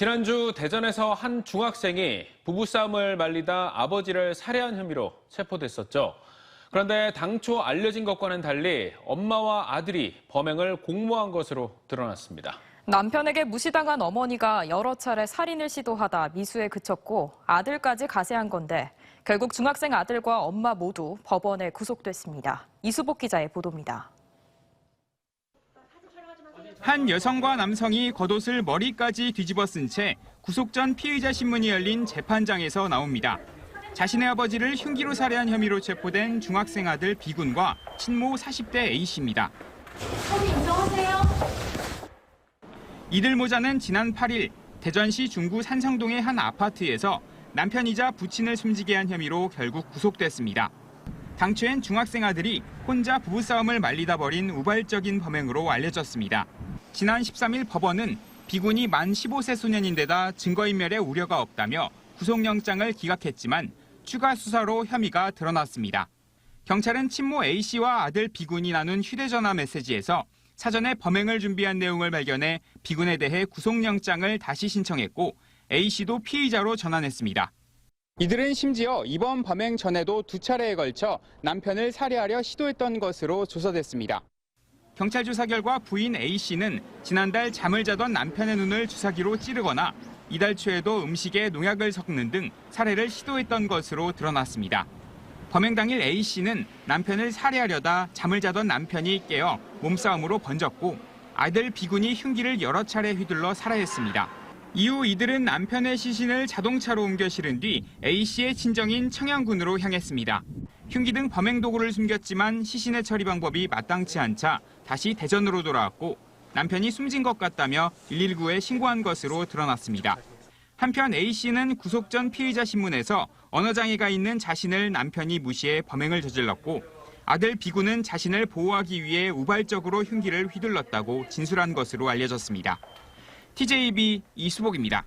지난주 대전에서 한 중학생이 부부싸움을 말리다 아버지를 살해한 혐의로 체포됐었죠. 그런데 당초 알려진 것과는 달리 엄마와 아들이 범행을 공모한 것으로 드러났습니다. 남편에게 무시당한 어머니가 여러 차례 살인을 시도하다 미수에 그쳤고 아들까지 가세한 건데 결국 중학생 아들과 엄마 모두 법원에 구속됐습니다. 이수복 기자의 보도입니다. 한 여성과 남성이 겉옷을 머리까지 뒤집어 쓴 채 구속 전 피의자 신문이 열린 재판장에서 나옵니다. 자신의 아버지를 흉기로 살해한 혐의로 체포된 중학생 아들 B군과 친모 40대 A씨입니다. 인정하세요. 이들 모자는 지난 8일 대전시 중구 산성동의 한 아파트에서 남편이자 부친을 숨지게 한 혐의로 결국 구속됐습니다. 당초엔 중학생 아들이 혼자 부부싸움을 말리다 벌인 우발적인 범행으로 알려졌습니다. 지난 13일 법원은 B군이 만 15세 소년인데다 증거인멸의 우려가 없다며 구속영장을 기각했지만 추가 수사로 혐의가 드러났습니다. 경찰은 친모 A씨와 아들 B군이 나눈 휴대전화 메시지에서 사전에 범행을 준비한 내용을 발견해 B군에 대해 구속영장을 다시 신청했고 A씨도 피의자로 전환했습니다. 이들은 심지어 이번 범행 전에도 2차례에 걸쳐 남편을 살해하려 시도했던 것으로 조사됐습니다. 경찰 조사 결과 부인 A씨는 지난달 잠을 자던 남편의 눈을 주사기로 찌르거나 이달 초에도 음식에 농약을 섞는 등 살해를 시도했던 것으로 드러났습니다. 범행 당일 A씨는 남편을 살해하려다 잠을 자던 남편이 깨어 몸싸움으로 번졌고 아들 B군이 흉기를 여러 차례 휘둘러 살해했습니다. 이후 이들은 남편의 시신을 자동차로 옮겨 실은 뒤 A씨의 친정인 청양군으로 향했습니다. 흉기 등 범행 도구를 숨겼지만 시신의 처리 방법이 마땅치 않자 다시 대전으로 돌아왔고 남편이 숨진 것 같다며 119에 신고한 것으로 드러났습니다. 한편 A씨는 구속 전 피의자 신문에서 언어장애가 있는 자신을 남편이 무시해 범행을 저질렀고 아들 B군은 자신을 보호하기 위해 우발적으로 흉기를 휘둘렀다고 진술한 것으로 알려졌습니다. TJB 이수복입니다.